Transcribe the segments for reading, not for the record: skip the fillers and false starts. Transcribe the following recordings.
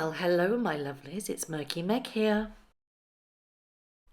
Well, hello, my lovelies. It's Murky Meg here.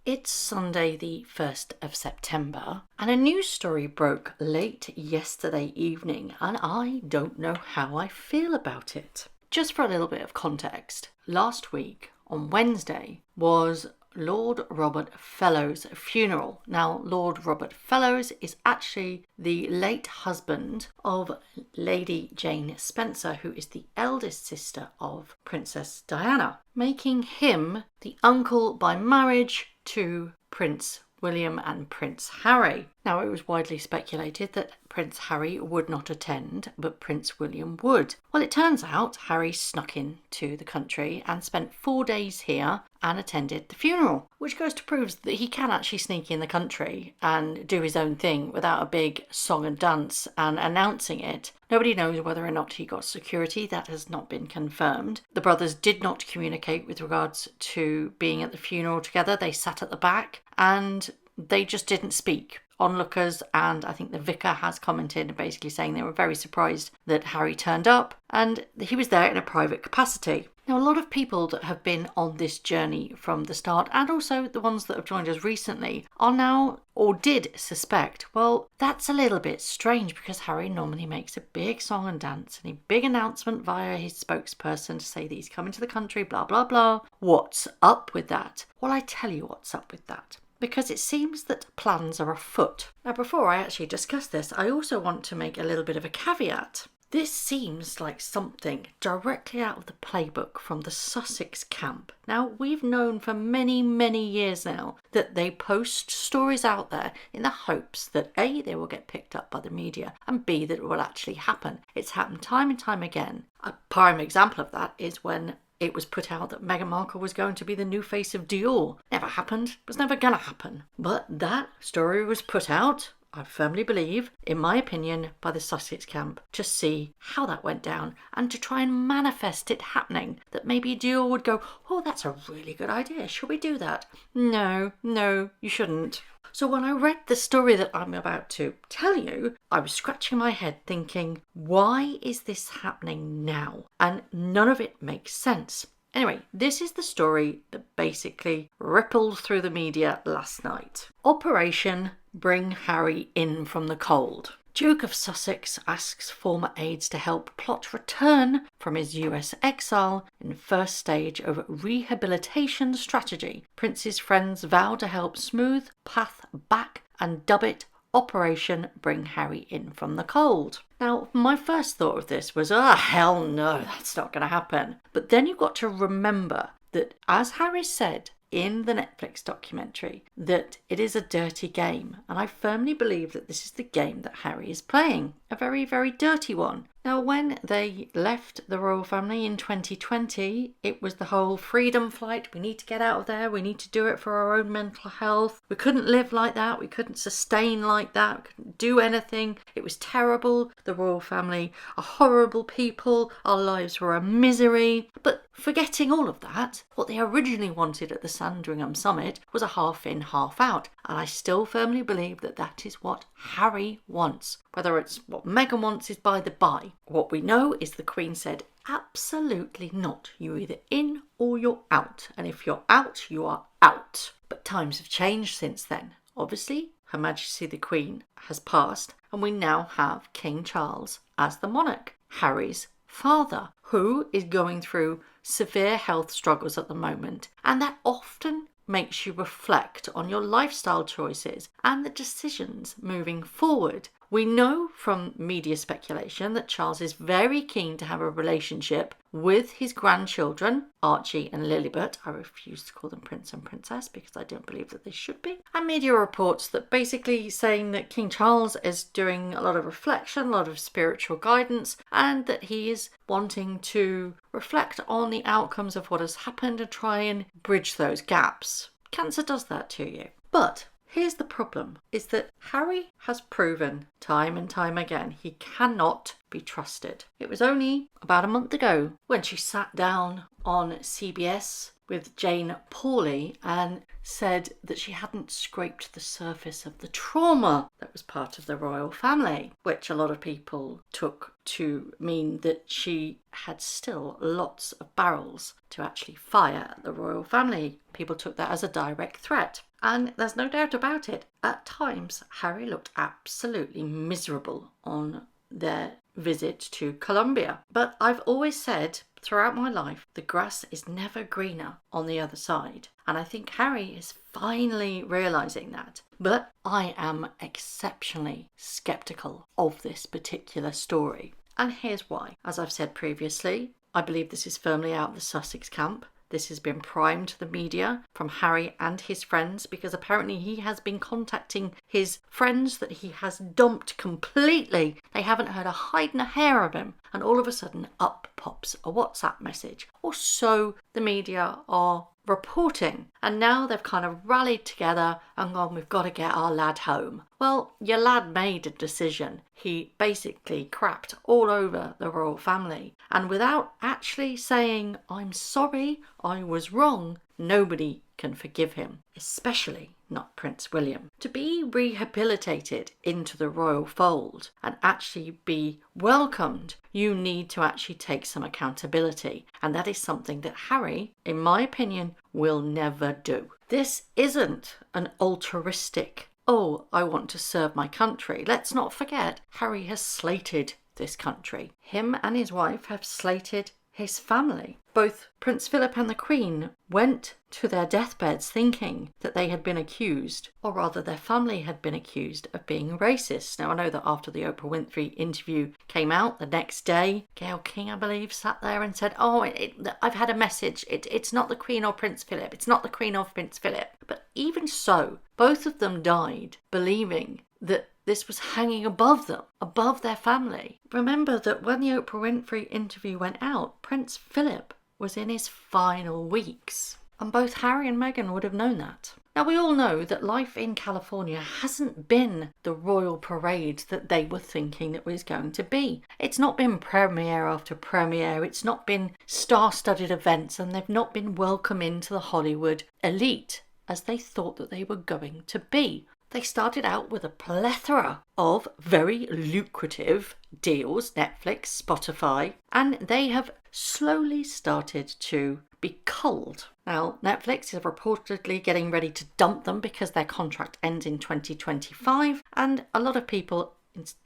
It's Sunday, the 1st of September, and a news story broke late yesterday evening, and I don't know how I feel about it. Just for a little bit of context, last week, on Wednesday, was Lord Robert Fellowes' funeral. Now, Lord Robert Fellowes is actually the late husband of Lady Jane Spencer, who is the eldest sister of Princess Diana, making him the uncle by marriage to Prince William and Prince Harry. Now, it was widely speculated that Prince Harry would not attend, but Prince William would. Well, it turns out Harry snuck into the country and spent 4 days here and attended the funeral, which goes to prove that he can actually sneak in the country and do his own thing without a big song and dance and announcing it. Nobody knows whether or not he got security. That has not been confirmed. The brothers did not communicate with regards to being at the funeral together. They sat at the back and they just didn't speak. Onlookers and I think the vicar has commented basically saying they were very surprised that Harry turned up and he was there in a private capacity. Now, a lot of people that have been on this journey from the start, and also the ones that have joined us recently, are now, or did suspect, well, that's a little bit strange because Harry normally makes a big song and dance and a big announcement via his spokesperson to say that he's coming to the country, blah, blah, blah. What's up with that? Well, I tell you what's up with that. Because it seems that plans are afoot. Now, before I actually discuss this, I also want to make a little bit of a caveat. This seems like something directly out of the playbook from the Sussex camp. Now, we've known for many, many years now that they post stories out there in the hopes that A, they will get picked up by the media, and B, that it will actually happen. It's happened time and time again. A prime example of that is when it was put out that Meghan Markle was going to be the new face of Dior. Never happened. It was never going to happen. But that story was put out, I firmly believe, in my opinion, by the Sussex camp to see how that went down and to try and manifest it happening. That maybe Dior would go, oh, that's a really good idea. Should we do that? No, you shouldn't. So when I read the story that I'm about to tell you, I was scratching my head thinking, why is this happening now? And none of it makes sense. Anyway, this is the story that basically rippled through the media last night. Operation Bring Harry In from the Cold. Duke of Sussex asks former aides to help plot return from his US exile in first stage of rehabilitation strategy. Prince's friends vow to help smooth path back and dub it Operation Bring Harry In from the Cold. Now, my first thought of this was, hell no, that's not going to happen. But then you've got to remember that, as Harry said in the Netflix documentary, that it is a dirty game. And I firmly believe that this is the game that Harry is playing. A very, very dirty one. Now, when they left the royal family in 2020, it was the whole freedom flight. We need to get out of there. We need to do it for our own mental health. We couldn't live like that. We couldn't sustain like that. We couldn't do anything. It was terrible. The royal family are horrible people. Our lives were a misery. But forgetting all of that, what they originally wanted at the Sandringham summit was a half in, half out. And I still firmly believe that that is what Harry wants. Whether it's what Meghan wants is by the by. What we know is the Queen said, absolutely not. You're either in or you're out. And if you're out, you are out. But times have changed since then. Obviously, Her Majesty the Queen has passed, and we now have King Charles as the monarch, Harry's father, who is going through severe health struggles at the moment. And that often makes you reflect on your lifestyle choices and the decisions moving forward. We know from media speculation that Charles is very keen to have a relationship with his grandchildren, Archie and Lilibet. I refuse to call them Prince and Princess because I don't believe that they should be. And media reports that basically saying that King Charles is doing a lot of reflection, a lot of spiritual guidance, and that he is wanting to reflect on the outcomes of what has happened and try and bridge those gaps. Cancer does that to you. But here's the problem, is that Harry has proven time and time again he cannot be trusted. It was only about a month ago when she sat down on CBS with Jane Pauley and said that she hadn't scraped the surface of the trauma that was part of the royal family, which a lot of people took to mean that she had still lots of barrels to actually fire at the royal family. People took that as a direct threat. And there's no doubt about it. At times, Harry looked absolutely miserable on their visit to Colombia. But I've always said throughout my life, the grass is never greener on the other side. And I think Harry is finally realising that. But I am exceptionally sceptical of this particular story. And here's why. As I've said previously, I believe this is firmly out of the Sussex camp. This has been primed to the media from Harry and his friends because apparently he has been contacting his friends that he has dumped completely. They haven't heard a hide and a hair of him. And all of a sudden up pops a WhatsApp message. Or so the media are reporting. And now they've kind of rallied together and gone, we've got to get our lad home. Well, your lad made a decision. He basically crapped all over the royal family. And without actually saying, I'm sorry, I was wrong, nobody can forgive him, especially not Prince William. To be rehabilitated into the royal fold and actually be welcomed, you need to actually take some accountability. And that is something that Harry, in my opinion, will never do. This isn't an altruistic, oh, I want to serve my country. Let's not forget, Harry has slated this country. Him and his wife have slated his family. Both Prince Philip and the Queen went to their deathbeds thinking that they had been accused, or rather their family had been accused of being racist. Now I know that after the Oprah Winfrey interview came out the next day, Gayle King, I believe, sat there and said, I've had a message. It's not the Queen or Prince Philip. It's not the Queen or Prince Philip. But even so, both of them died believing that this was hanging above them, above their family. Remember that when the Oprah Winfrey interview went out, Prince Philip was in his final weeks. And both Harry and Meghan would have known that. Now, we all know that life in California hasn't been the royal parade that they were thinking it was going to be. It's not been premiere after premiere. It's not been star-studded events, and they've not been welcome into the Hollywood elite as they thought that they were going to be. They started out with a plethora of very lucrative deals, Netflix, Spotify, and they have slowly started to be culled. Now, Netflix is reportedly getting ready to dump them because their contract ends in 2025, and a lot of people,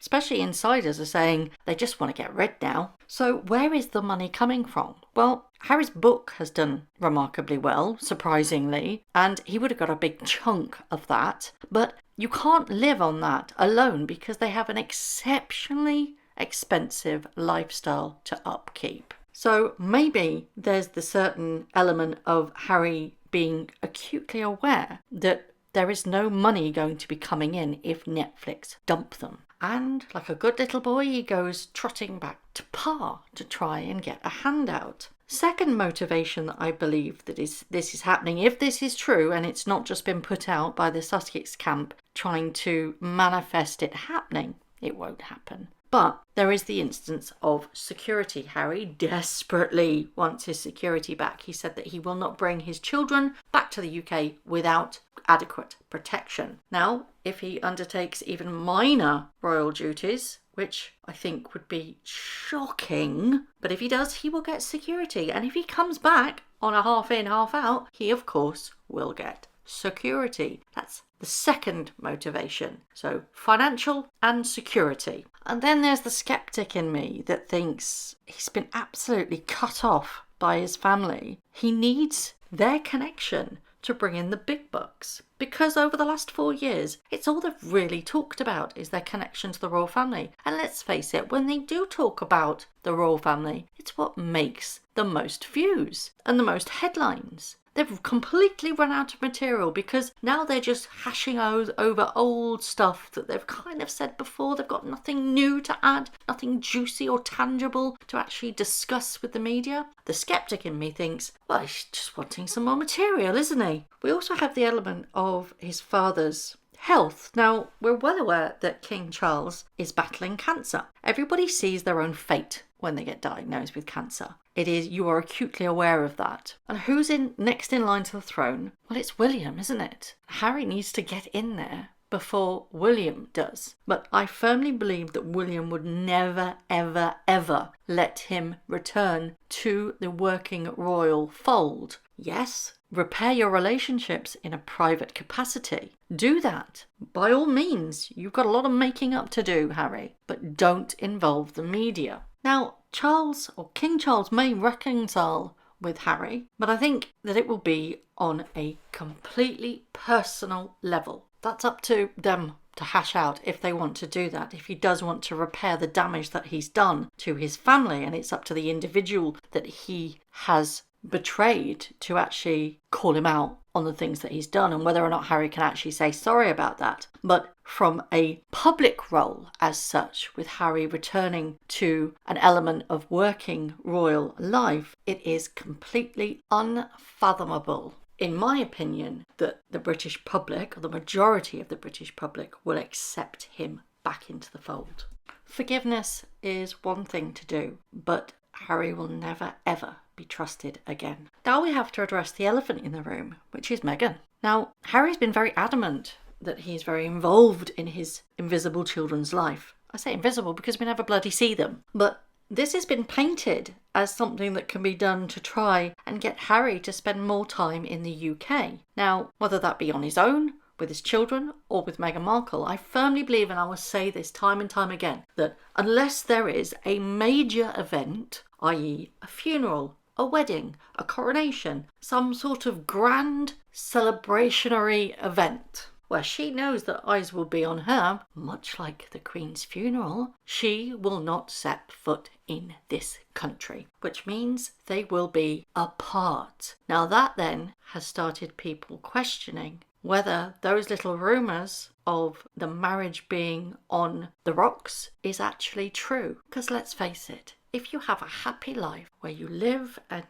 especially insiders, are saying they just want to get rid now. So where is the money coming from? Well, Harry's book has done remarkably well, surprisingly, and he would have got a big chunk of that, but you can't live on that alone because they have an exceptionally expensive lifestyle to upkeep. So maybe there's the certain element of Harry being acutely aware that there is no money going to be coming in if Netflix dump them. And like a good little boy, he goes trotting back to Pa to try and get a handout. Second motivation that I believe that this is happening, if this is true and it's not just been put out by the Sussex camp trying to manifest it happening, it won't happen. But there is the instance of security. Harry desperately wants his security back. He said that he will not bring his children back to the UK without adequate protection. Now, if he undertakes even minor royal duties, which I think would be shocking, but if he does, he will get security. And if he comes back on a half in, half out, he of course will get security. That's the second motivation. So financial and security. And then there's the skeptic in me that thinks he's been absolutely cut off by his family. He needs their connection to bring in the big bucks. Because over the last 4 years, it's all they've really talked about is their connection to the royal family. And let's face it, when they do talk about the royal family, it's what makes the most views and the most headlines. They've completely run out of material because now they're just hashing over old stuff that they've kind of said before. They've got nothing new to add, nothing juicy or tangible to actually discuss with the media. The skeptic in me thinks, well, he's just wanting some more material, isn't he? We also have the element of his father's health. Now, we're well aware that King Charles is battling cancer. Everybody sees their own fate when they get diagnosed with cancer. It is, you are acutely aware of that. And who's next in line to the throne? Well, it's William, isn't it? Harry needs to get in there before William does. But I firmly believe that William would never, ever, ever let him return to the working royal fold. Yes, repair your relationships in a private capacity. Do that. By all means, you've got a lot of making up to do, Harry, but don't involve the media. Now, Charles, or King Charles, may reconcile with Harry, but I think that it will be on a completely personal level. That's up to them to hash out if they want to do that, if he does want to repair the damage that he's done to his family, and it's up to the individual that he has betrayed to actually call him out on the things that he's done, and whether or not Harry can actually say sorry about that. But from a public role as such, with Harry returning to an element of working royal life, it is completely unfathomable, in my opinion, that the British public, or the majority of the British public, will accept him back into the fold. Forgiveness is one thing to do, but Harry will never ever be trusted again. Now we have to address the elephant in the room, which is Meghan. Now, Harry's been very adamant that he's very involved in his invisible children's life. I say invisible because we never bloody see them. But this has been painted as something that can be done to try and get Harry to spend more time in the UK. Now, whether that be on his own, with his children, or with Meghan Markle, I firmly believe, and I will say this time and time again, that unless there is a major event, i.e. a funeral, a wedding, a coronation, some sort of grand celebrationary event where she knows that eyes will be on her, much like the Queen's funeral, she will not set foot in this country, which means they will be apart. Now that then has started people questioning whether those little rumours of the marriage being on the rocks is actually true. Because let's face it, if you have a happy life where you live and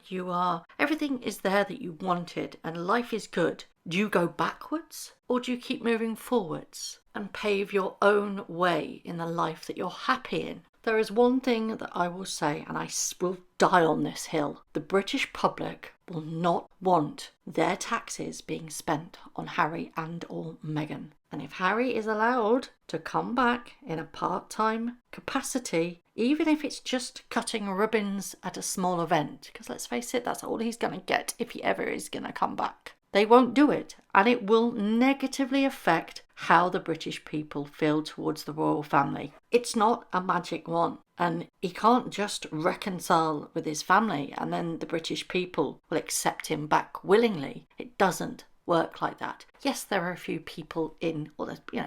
everything is there that you wanted and life is good, do you go backwards or do you keep moving forwards and pave your own way in the life that you're happy in? There is one thing that I will say, and I will die on this hill. The British public will not want their taxes being spent on Harry and or Meghan. And if Harry is allowed to come back in a part-time capacity, even if it's just cutting ribbons at a small event, because let's face it, that's all he's going to get if he ever is going to come back. They won't do it, and it will negatively affect how the British people feel towards the royal family. It's not a magic wand, and he can't just reconcile with his family and then the British people will accept him back willingly. It doesn't work like that. Yes, there are a few people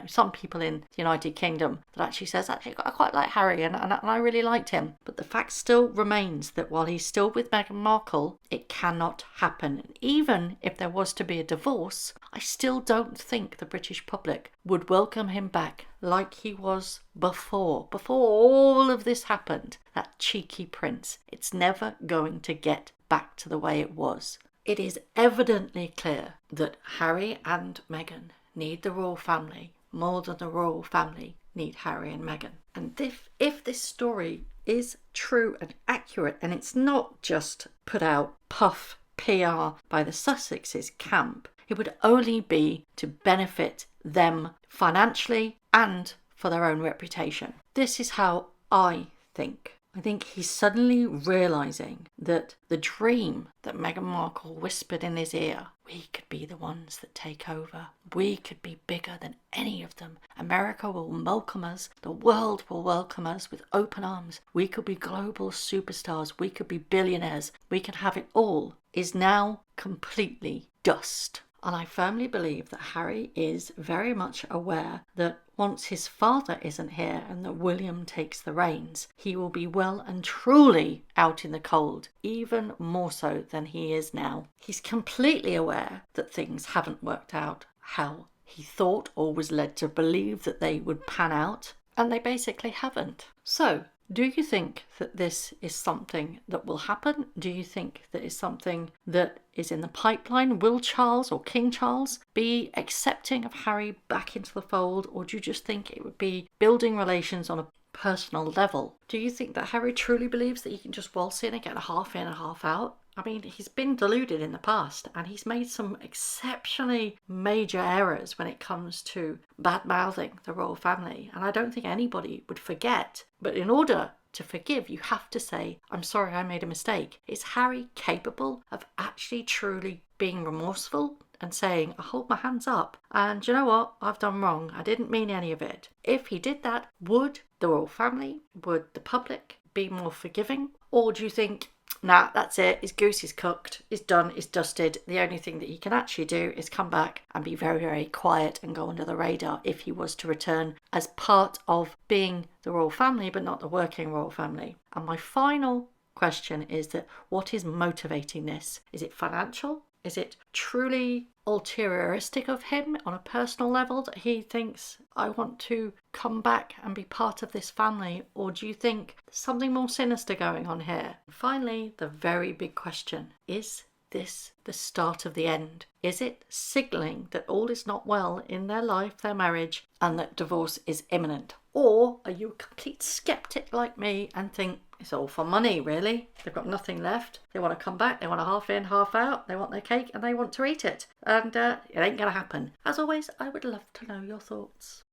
some people in the United Kingdom that actually says, I quite like Harry and I really liked him. But the fact still remains that while he's still with Meghan Markle, it cannot happen. And even if there was to be a divorce, I still don't think the British public would welcome him back like he was before all of this happened. That cheeky prince. It's never going to get back to the way it was. It is evidently clear that Harry and Meghan need the royal family more than the royal family need Harry and Meghan. And if this story is true and accurate, and it's not just put out puff PR by the Sussexes camp, it would only be to benefit them financially and for their own reputation. This is how I think. I think he's suddenly realising that the dream that Meghan Markle whispered in his ear, we could be the ones that take over. We could be bigger than any of them. America will welcome us. The world will welcome us with open arms. We could be global superstars. We could be billionaires. We could have it all, is now completely dust. And I firmly believe that Harry is very much aware that once his father isn't here and that William takes the reins, he will be well and truly out in the cold, even more so than he is now. He's completely aware that things haven't worked out how he thought or was led to believe that they would pan out, and they basically haven't. So, do you think that this is something that will happen? Do you think that is something that is in the pipeline? Will Charles or King Charles be accepting of Harry back into the fold? Or do you just think it would be building relations on a personal level. Do you think that Harry truly believes that he can just waltz in and get a half in and half out? I mean, he's been deluded in the past and he's made some exceptionally major errors when it comes to bad-mouthing the royal family. And I don't think anybody would forget. But in order to forgive, you have to say, I'm sorry, I made a mistake. Is Harry capable of actually truly being remorseful and saying, I hold my hands up and you know what, I've done wrong, I didn't mean any of it? If he did that, would the royal family, would the public be more forgiving? Or do you think, nah, that's it, his goose is cooked, it's done, it's dusted, the only thing that he can actually do is come back and be very, very quiet and go under the radar if he was to return as part of being the royal family but not the working royal family? And my final question is that what is motivating this? Is it financial? Is it truly ulterioristic of him on a personal level that he thinks, I want to come back and be part of this family? Or do you think there's something more sinister going on here? Finally, the very big question, is this the start of the end? Is it signalling that all is not well in their life, their marriage, and that divorce is imminent? Or are you a complete skeptic like me and think it's all for money, really? They've got nothing left. They want to come back. They want a half in, half out. They want their cake and they want to eat it. And it ain't going to happen. As always, I would love to know your thoughts.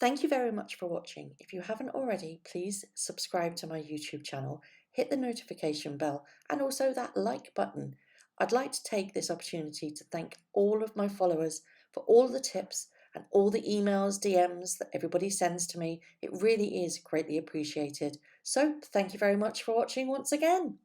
Thank you very much for watching. If you haven't already, please subscribe to my YouTube channel, hit the notification bell and also that like button. I'd like to take this opportunity to thank all of my followers for all the tips and all the emails, DMs that everybody sends to me. It really is greatly appreciated. So thank you very much for watching once again.